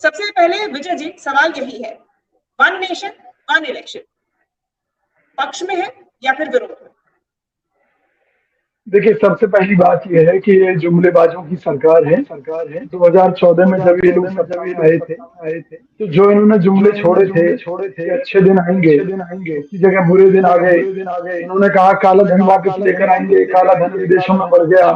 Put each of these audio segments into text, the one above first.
सबसे पहले विजय जी, सवाल यही है, वन नेशन वन इलेक्शन पक्ष में है या फिर विरोध में? देखिए, सबसे पहली बात यह है कि ये जुमलेबाजों की सरकार है। 2014 में जब ये लोग सत्ता में आए थे, तो जो इन्होंने जुमले छोड़े थे कि अच्छे दिन आएंगे, उसकी जगह बुरे दिन आ गए। इन्होंने कहा काला धन वापस लेकर आएंगे, काला धन विदेशों में बढ़ गया।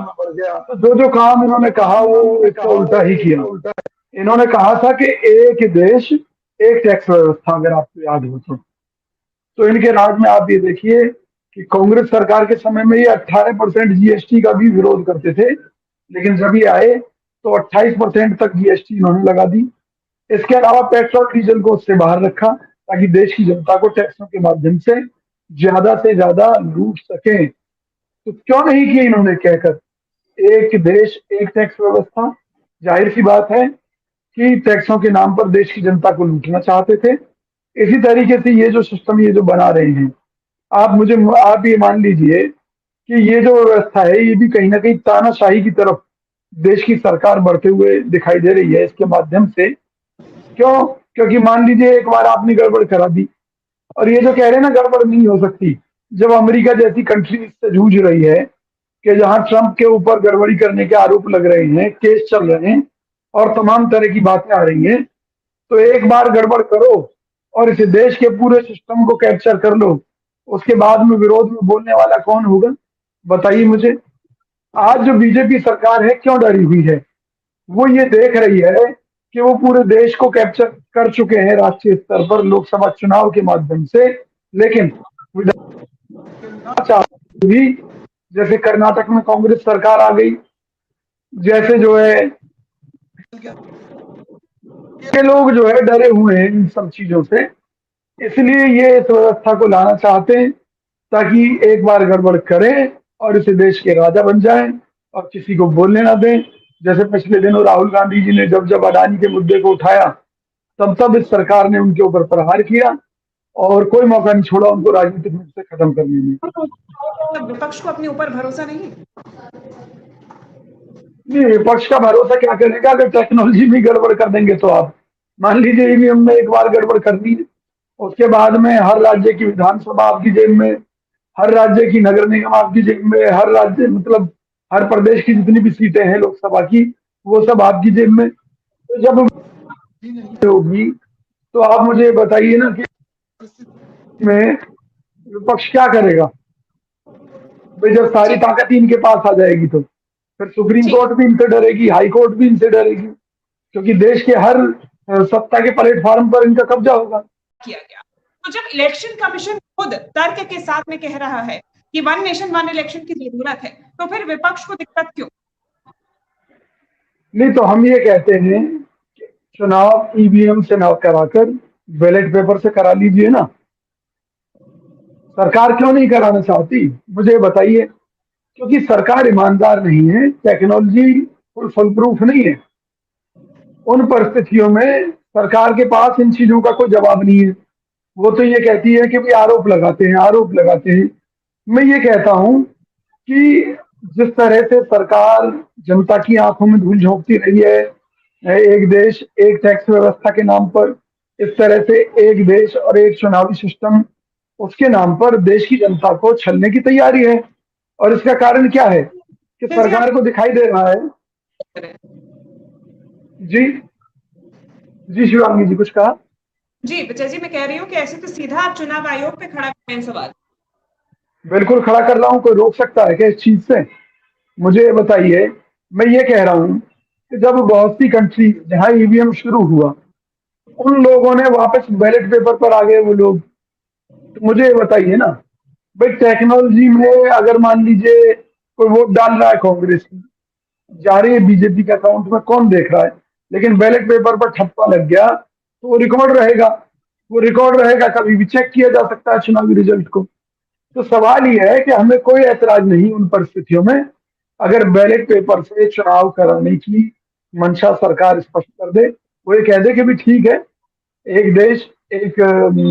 तो जो काम इन्होंने कहा वो एक तो उल्टा ही किया। इन्होंने कहा था कि एक देश एक टैक्स व्यवस्था, अगर आपको याद हो तो इनके राज में आप ये देखिए कि कांग्रेस सरकार के समय में ये 18% जीएसटी का भी विरोध करते थे, लेकिन जब ये आए तो 28% तक जीएसटी इन्होंने लगा दी। इसके अलावा पेट्रोल डीजल को उससे बाहर रखा ताकि देश की जनता को टैक्सों के माध्यम से ज्यादा लूट सके। तो क्यों नहीं किया इन्होंने, कहकर एक देश एक टैक्स व्यवस्था। जाहिर सी बात है कि टैक्सों के नाम पर देश की जनता को लूटना चाहते थे। इसी तरीके से ये जो सिस्टम ये जो बना रहे हैं, आप ये मान लीजिए कि ये जो व्यवस्था है ये भी कहीं ना कहीं तानाशाही की तरफ देश की सरकार बढ़ते हुए दिखाई दे रही है इसके माध्यम से। क्यों? क्योंकि मान लीजिए एक बार आपने गड़बड़ करा दी, और ये जो कह रहे हैं ना गड़बड़ नहीं हो सकती, जब अमेरिका जैसी कंट्री इससे जूझ रही है कि जहां ट्रंप के ऊपर गड़बड़ी करने के आरोप लग रहे हैं, केस चल रहे हैं और तमाम तरह की बातें आ रही हैं, तो एक बार गड़बड़ करो और इस देश के पूरे सिस्टम को कैप्चर कर लो, उसके बाद में विरोध में बोलने वाला कौन होगा? बताइए मुझे। आज जो बीजेपी सरकार है क्यों डरी हुई है? वो ये देख रही है कि वो पूरे देश को कैप्चर कर चुके हैं राष्ट्रीय स्तर पर लोकसभा चुनाव के माध्यम से, लेकिन चाहते भी, जैसे कर्नाटक में कांग्रेस सरकार आ गई, जैसे जो है ये लोग जो है डरे हुए हैं इन सब चीजों से, इसलिए ये इस व्यवस्था को लाना चाहते हैं ताकि एक बार गड़बड़ करें और इसे देश के राजा बन जाएं और किसी को बोलने ना दें। जैसे पिछले दिनों राहुल गांधी जी ने जब अडानी के मुद्दे को उठाया, तब इस सरकार ने उनके ऊपर प्रहार किया और कोई मौका नहीं छोड़ा उनको राजनीतिक रूप से खत्म करने में। विपक्ष को अपने ऊपर भरोसा नहीं? विपक्ष का भरोसा क्या करेगा अगर टेक्नोलॉजी में गड़बड़ कर देंगे तो? आप मान लीजिए ईवीएम में एक बार गड़बड़ कर दी, उसके बाद में हर राज्य की विधानसभा आपकी जेब में, हर राज्य की नगर निगम आपकी जेब में, हर राज्य मतलब हर प्रदेश की जितनी भी सीटें हैं लोकसभा की, वो सब आपकी जेब में। तो जब होगी तो आप मुझे बताइए ना कि में विपक्ष क्या करेगा भाई? जब सारी ताकत ही इनके पास आ जाएगी तो फिर सुप्रीम कोर्ट भी इनसे डरेगी, हाई कोर्ट भी इनसे डरेगी, क्योंकि देश के हर सत्ता के प्लेटफॉर्म पर इनका कब्जा होगा। किया गया तो जब इलेक्शन कमीशन खुद तर्क के साथ में कह रहा है कि वन नेशन वन इलेक्शन की जरूरत है, तो फिर विपक्ष को दिक्कत क्यों? नहीं, तो हम ये कहते हैं कि चुनाव ईवीएम से ना कराकर बैलेट पेपर से करा लीजिए ना। सरकार क्यों नहीं कराना चाहती मुझे बताइए? क्योंकि सरकार ईमानदार नहीं है, टेक्नोलॉजी फुल प्रूफ नहीं है। उन परिस्थितियों में सरकार के पास इन चीजों का कोई जवाब नहीं है। वो तो ये कहती है कि भी आरोप लगाते हैं। मैं ये कहता हूं कि जिस तरह से सरकार जनता की आंखों में धूल झोंकती रही है, एक देश एक टैक्स व्यवस्था के नाम पर, इस तरह से एक देश और एक चुनावी सिस्टम, उसके नाम पर देश की जनता को छलने की तैयारी है। और इसका कारण क्या है कि सरकार को दिखाई दे रहा है। जी शिवांगी जी कुछ कहा? जी विजय जी, मैं कह रही हूँ कि ऐसे तो सीधा आप चुनाव आयोग पे खड़ा करें सवाल। बिल्कुल खड़ा कर रहा हूँ, कोई रोक सकता है क्या इस चीज से? मुझे बताइए। मैं ये कह रहा हूँ कि जब बहुत सी कंट्री जहां ईवीएम शुरू हुआ, उन लोगों ने वापस बैलेट पेपर पर आ गए वो लोग। तो मुझे बताइए ना भाई, टेक्नोलॉजी में अगर मान लीजिए कोई वोट डाल रहा है कांग्रेस की, जा रही है बीजेपी के अकाउंट में, कौन देख रहा है, लेकिन बैलेट पेपर पर ठप्पा लग गया तो वो रिकॉर्ड रहेगा, कभी भी चेक किया जा सकता है चुनावी रिजल्ट को। तो सवाल ये है कि हमें कोई ऐतराज नहीं उन परिस्थितियों में अगर बैलेट पेपर से चुनाव कराने की मंशा सरकार स्पष्ट कर दे, वो ये कह दे कि भी ठीक है, एक देश एक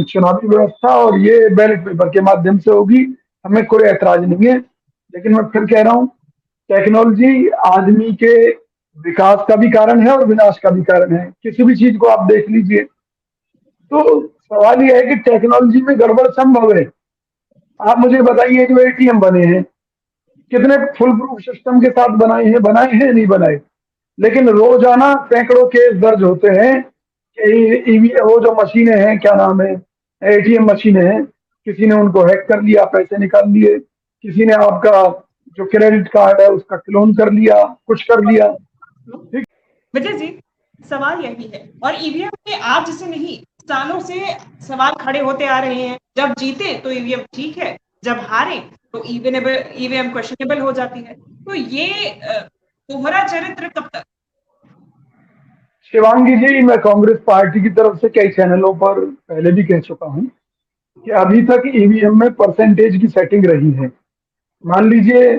चुनावी व्यवस्था और ये बैलेट पेपर के माध्यम से होगी, हमें कोई ऐतराज नहीं है। लेकिन मैं फिर कह रहा हूँ, टेक्नोलॉजी आदमी के विकास का भी कारण है और विनाश का भी कारण है। किसी भी चीज को आप देख लीजिए, तो सवाल यह है कि टेक्नोलॉजी में गड़बड़ संभव है। आप मुझे बताइए, जो एटीएम बने हैं, कितने फुल प्रूफ सिस्टम के साथ बनाए हैं नहीं बनाए, लेकिन रोजाना सैकड़ों केस दर्ज होते हैं कि वो जो मशीनें हैं, क्या नाम है, एटीएम मशीनें हैं, किसी ने उनको हैक कर लिया, पैसे निकाल लिए, किसी ने आपका जो क्रेडिट कार्ड है उसका क्लोन कर लिया, कुछ कर लिया। ठीक। विजय जी, सवाल यही है, और ईवीएम के आज से नहीं, सालों से सवाल खड़े होते आ रहे हैं। जब जीते तो ईवीएम ठीक है, जब हारे तो ईवीएम क्वेश्चनेबल हो जाती है। तो ये दोहरा चरित्र कब तक? शिवांगी जी, मैं कांग्रेस पार्टी की तरफ से कई चैनलों पर पहले भी कह चुका हूं कि अभी तक ईवीएम में परसेंटेज की सेटिंग रही है। मान लीजिए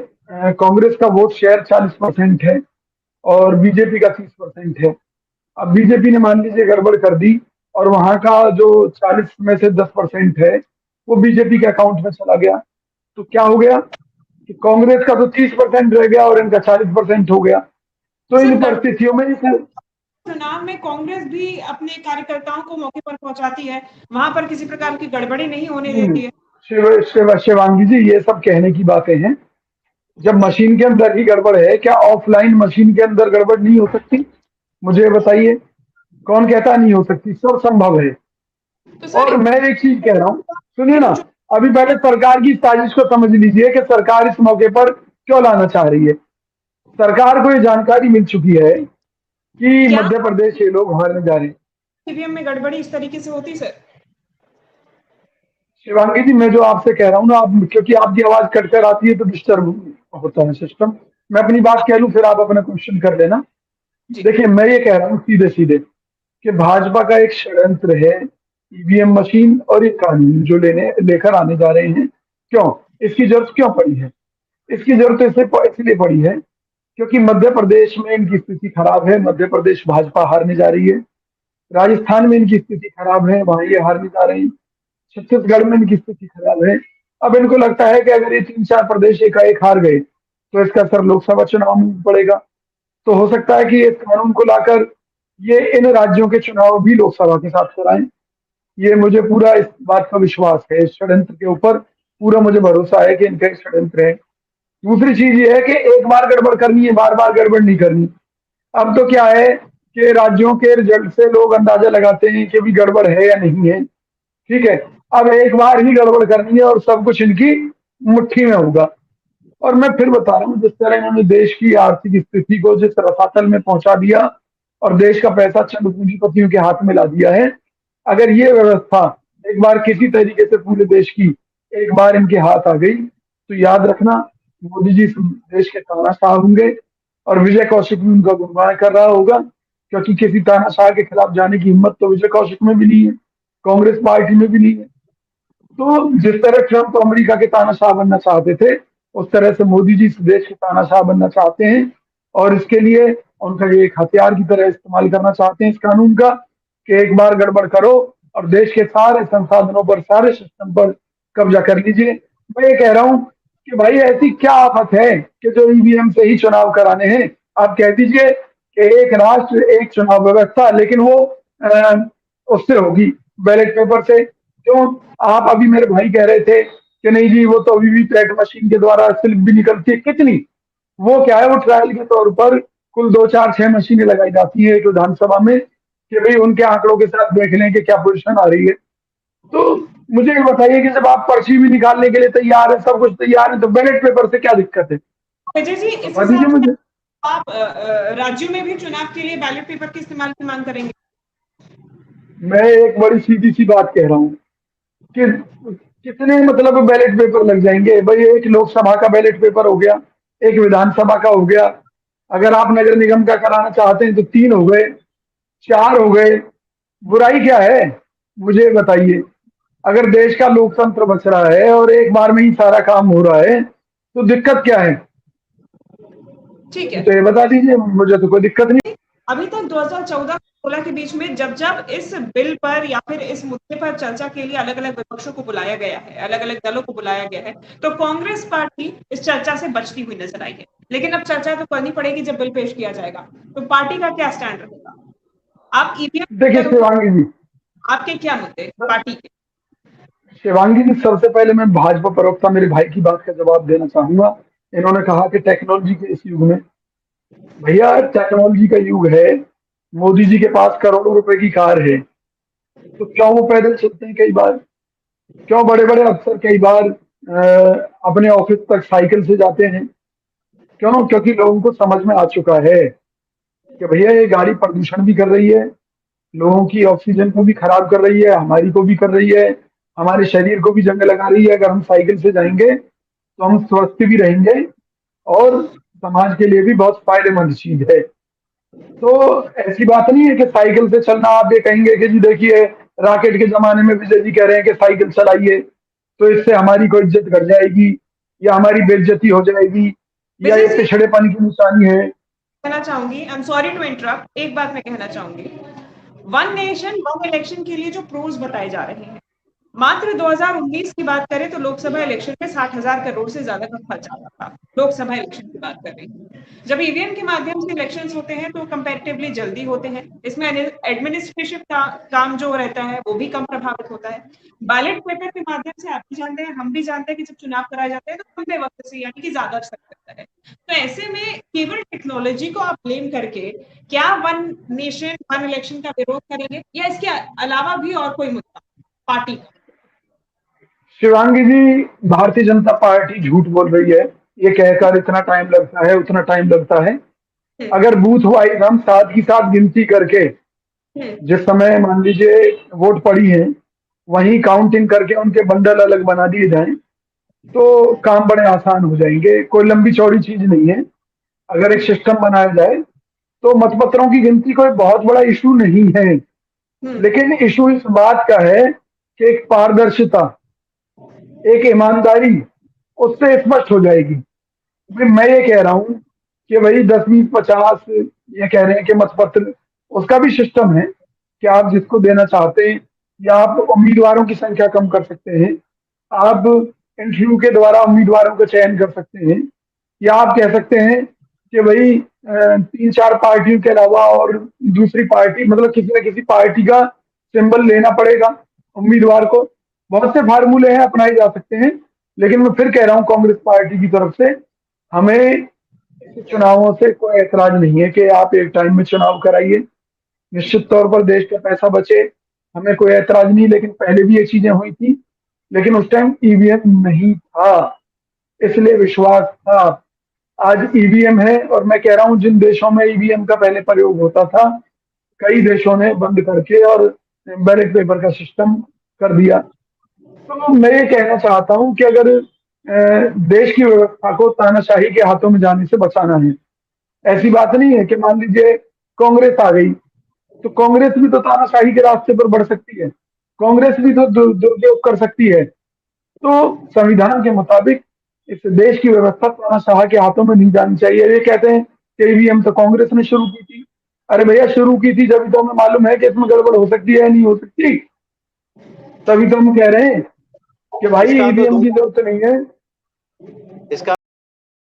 कांग्रेस का वोट शेयर 40% है और बीजेपी का 30% है। अब बीजेपी ने मान लीजिए गड़बड़ कर दी और वहां का जो 40 में से 10% है वो बीजेपी के अकाउंट में चला गया, तो क्या हो गया कि कांग्रेस का तो 30% रह गया और इनका 40% हो गया। तो इन परिस्थितियों में चुनाव में कांग्रेस भी अपने कार्यकर्ताओं को मौके पर पहुंचाती है, वहां पर किसी प्रकार की गड़बड़ी नहीं होने देती है। शिवांगी जी, ये सब कहने की बातें हैं। जब मशीन के अंदर ही गड़बड़ है, क्या ऑफलाइन मशीन के अंदर गड़बड़ नहीं हो सकती? मुझे बताइए, कौन कहता नहीं हो सकती? सब संभव है। तो और मैं एक चीज कह रहा हूँ, सुनिए ना, अभी पहले सरकार की साजिश को समझ लीजिए कि सरकार इस मौके पर क्यों लाना चाह रही है। सरकार को ये जानकारी मिल चुकी है कि मध्य प्रदेश के लोग हारने जा रहे हैं। ईवीएम में गड़बड़ी इस तरीके से होती सर? शिवांगी जी, मैं जो आपसे कह रहा हूँ ना, आप क्योंकि आपकी आवाज कटकर आती है तो डिस्टर्ब होता है सिस्टम। मैं अपनी बात कह लूं, फिर आप अपना क्वेश्चन कर लेना। देखिए, मैं ये कह रहा हूँ सीधे सीधे कि भाजपा का एक षड्यंत्र है ईवीएम मशीन और ये कानून जो लेकर आने जा रहे हैं। क्यों इसकी जरूरत क्यों पड़ी है? इसकी जरूरत इसलिए पड़ी है क्योंकि मध्य प्रदेश में इनकी स्थिति खराब है। मध्य प्रदेश भाजपा हारने जा रही है। राजस्थान में इनकी स्थिति खराब है, वहां ये हारने जा रहे हैं। छत्तीसगढ़ में इनकी स्थिति खराब है। अब इनको लगता है कि अगर ये 3-4 प्रदेश एकाएक हार गए तो इसका असर लोकसभा चुनाव में पड़ेगा। तो हो सकता है कि इस कानून को लाकर ये इन राज्यों के चुनाव भी लोकसभा के साथ कराएं। ये मुझे पूरा इस बात का विश्वास है, इस षड्यंत्र के ऊपर पूरा मुझे भरोसा है कि इनका एक षड्यंत्र है। दूसरी चीज ये है कि एक बार गड़बड़ करनी है, बार बार गड़बड़ नहीं करनी। अब तो क्या है कि राज्यों के रिजल्ट से लोग अंदाजा लगाते हैं कि भी गड़बड़ है या नहीं है। ठीक है, अब एक बार ही गड़बड़ करनी है और सब कुछ इनकी मुट्ठी में होगा। और मैं फिर बता रहा हूँ, जिस तरह इन्होंने देश की आर्थिक स्थिति को जिस रसातल में पहुंचा दिया और देश का पैसा चंद पूंजीपतियों के हाथ में ला दिया है, अगर ये व्यवस्था एक बार किसी तरीके से पूरे देश की एक बार इनके हाथ आ गई तो याद रखना, मोदी जी देश के तानाशाह होंगे और विजय कौशिक भी उनका गुणगान कर रहा होगा, क्योंकि किसी तानाशाह के खिलाफ जाने की हिम्मत तो विजय कौशिक में भी नहीं है, कांग्रेस पार्टी में भी नहीं है। तो जिस तरह ट्रंप अमेरिका के तानाशाह बनना चाहते थे, उस तरह से मोदी जी देश के तानाशाह बनना चाहते हैं और इसके लिए उनका ये एक हथियार की तरह इस्तेमाल करना चाहते हैं इस कानून का कि एक बार गड़बड़ करो और देश के सारे संसाधनों पर, सारे सिस्टम पर कब्जा कर लीजिए। मैं ये कह रहा हूं कि भाई ऐसी क्या आफत है कि जो ईवीएम से ही चुनाव कराने हैं? आप कह दीजिए कि एक राष्ट्र एक चुनाव व्यवस्था, लेकिन वो उससे होगी बैलेट पेपर से। क्यों? आप अभी मेरे भाई कह रहे थे कि नहीं जी वो तो वीवीपैट मशीन के द्वारा स्लिप भी निकलती है। कितनी? वो क्या है, वो ट्रायल के तौर पर कुल 2-4-6 मशीनें लगाई जाती है एक विधानसभा में कि भाई उनके आंकड़ों के साथ देख लें कि क्या पोजीशन आ रही है। तो मुझे ये बताइए कि जब आप पर्ची भी निकालने के लिए तैयार है, सब कुछ तैयार है, तो बैलेट पेपर से क्या दिक्कत है? विजय जी, इस दीजिए मुझे। आप राज्यों में भी चुनाव के लिए बैलेट पेपर के इस्तेमाल की मांग करेंगे? मैं एक बड़ी सीधी सी बात कह रहा हूँ कि कितने मतलब बैलेट पेपर लग जाएंगे भाई? एक लोकसभा का बैलेट पेपर हो गया, एक विधानसभा का हो गया, अगर आप नगर निगम का कराना चाहते हैं तो 3 हो गए, 4 हो गए। बुराई क्या है मुझे बताइए? अगर देश का लोकतंत्र बच रहा है और एक बार में ही सारा काम हो रहा है तो दिक्कत क्या है? ठीक है, तो ये बता दीजिए, मुझे तो कोई दिक्कत नहीं। अभी तक 2014-16 के बीच में जब जब इस बिल पर या फिर इस मुद्दे पर चर्चा के लिए अलग अलग विपक्षों को बुलाया गया है, अलग अलग दलों को बुलाया गया है, तो कांग्रेस पार्टी इस चर्चा से बचती हुई नजर आई है। लेकिन अब चर्चा तो करनी पड़ेगी जब बिल पेश किया जाएगा। तो पार्टी का क्या स्टैंड रहेगा? आप ईवीएम देखिए शिवांगी जी, आपके क्या मुद्दे पार्टी के? शिवांगी जी, सबसे पहले मैं भाजपा प्रवक्ता मेरे भाई की बात का जवाब देना चाहूंगा। इन्होंने कहा कि टेक्नोलॉजी के इस युग में, भैया टेक्नोलॉजी का युग है। मोदी जी के पास करोड़ों रुपए की कार है, तो क्यों वो पैदल चलते हैं कई बार? क्यों बड़े बड़े अफसर कई बार अपने ऑफिस तक साइकिल से जाते हैं? क्यों? क्योंकि लोगों को समझ में आ चुका है कि भैया ये गाड़ी प्रदूषण भी कर रही है, लोगों की ऑक्सीजन को भी खराब कर रही है, हमारी को भी कर रही है, हमारे शरीर को भी जंग लगा रही है। अगर हम साइकिल से जाएंगे तो हम स्वस्थ भी रहेंगे और समाज के लिए भी बहुत फायदेमंद चीज है। तो ऐसी बात नहीं है कि साइकिल से चलना, आप ये कहेंगे कि जी देखिए रॉकेट के जमाने में विजय जी कह रहे हैं कि साइकिल चलाइए तो इससे हमारी कोई इज्जत घट जाएगी या हमारी बेइज्जती हो जाएगी या ये विजय जी, पिछड़ेपन की निशानी है। कहना चाहूंगी, I am sorry to interrupt, एक बात मैं कहना चाहूंगी। वन नेशन वन इलेक्शन के लिए जो प्रोज बताए जा रहे हैं, मात्र 2019 की बात करें तो लोकसभा इलेक्शन में 60,000 करोड़ से ज्यादा का खर्च आता था। लोकसभा इलेक्शन की बात कर रही हूँ। जब ईवीएम के माध्यम से इलेक्शन होते हैं तो कंपैरेटिवली जल्दी होते हैं, इसमें एडमिनिस्ट्रेटिव काम जो रहता है वो भी कम प्रभावित होता है। बैलेट पेपर के माध्यम से आप भी जानते हैं, हम भी जानते हैं कि जब चुनाव कराए जाते हैं तो लंबे वक्त से, यानी कि ज्यादा अरसा लगता है। तो ऐसे में केवल टेक्नोलॉजी को आप ब्लेम करके क्या वन नेशन वन इलेक्शन का विरोध करेंगे, या इसके अलावा भी और कोई मुद्दा पार्टी का? शिवांगी जी, भारतीय जनता पार्टी झूठ बोल रही है। ये कहकर इतना टाइम लगता है, उतना टाइम लगता है। अगर बूथ वाइज हम साथ ही साथ गिनती करके, जिस समय मान लीजिए वोट पड़ी है, वहीं काउंटिंग करके उनके बंडल अलग बना दिए जाएं तो काम बड़े आसान हो जाएंगे। कोई लंबी चौड़ी चीज नहीं है। अगर एक सिस्टम बनाया जाए तो मतपत्रों की गिनती कोई बहुत बड़ा इशू नहीं है। लेकिन इशू इस बात का है कि एक पारदर्शिता, एक ईमानदारी उससे स्पष्ट हो जाएगी। मैं ये कह रहा हूँ कि भाई 10, 20, 50 ये कह रहे हैं कि मतपत्र, उसका भी सिस्टम है कि आप जिसको देना चाहते हैं, या आप उम्मीदवारों की संख्या कम कर सकते हैं, आप इंटरव्यू के द्वारा उम्मीदवारों का चयन कर सकते हैं, या आप कह सकते हैं कि भाई 3-4 पार्टियों के अलावा और दूसरी पार्टी, मतलब किसी न किसी पार्टी का सिंबल लेना पड़ेगा उम्मीदवार को। बहुत से फार्मूले हैं, अपनाए जा सकते हैं। लेकिन मैं फिर कह रहा हूँ कांग्रेस पार्टी की तरफ से, हमें चुनावों से कोई ऐतराज नहीं है कि आप एक टाइम में चुनाव कराइए, निश्चित तौर पर देश का पैसा बचे, हमें कोई ऐतराज नहीं। लेकिन पहले भी ये चीजें हुई थी, लेकिन उस टाइम ईवीएम नहीं था, इसलिए विश्वास था। आज ईवीएम है, और मैं कह रहा हूं जिन देशों में ईवीएम का पहले प्रयोग होता था, कई देशों ने बंद करके और बैलेट पेपर का सिस्टम कर दिया। तो मैं ये कहना चाहता हूं कि अगर देश की व्यवस्था को तानाशाही के हाथों में जाने से बचाना है, ऐसी बात नहीं है कि मान लीजिए कांग्रेस आ गई तो कांग्रेस भी तो तानाशाही के रास्ते पर बढ़ सकती है, कांग्रेस भी तो दुरुपयोग कर सकती है। तो संविधान के मुताबिक इस देश की व्यवस्था तानाशाह के हाथों में नहीं जानी चाहिए। ये कहते हैं कि ईवीएम तो कांग्रेस ने शुरू की थी। अरे भैया शुरू की थी जब तो हमें मालूम है कि इसमें गड़बड़ हो सकती है या नहीं हो सकती, तभी तो हम कह रहे हैं कि भाई इसका तो ईवीएम दो की जरूरत नहीं है। इसका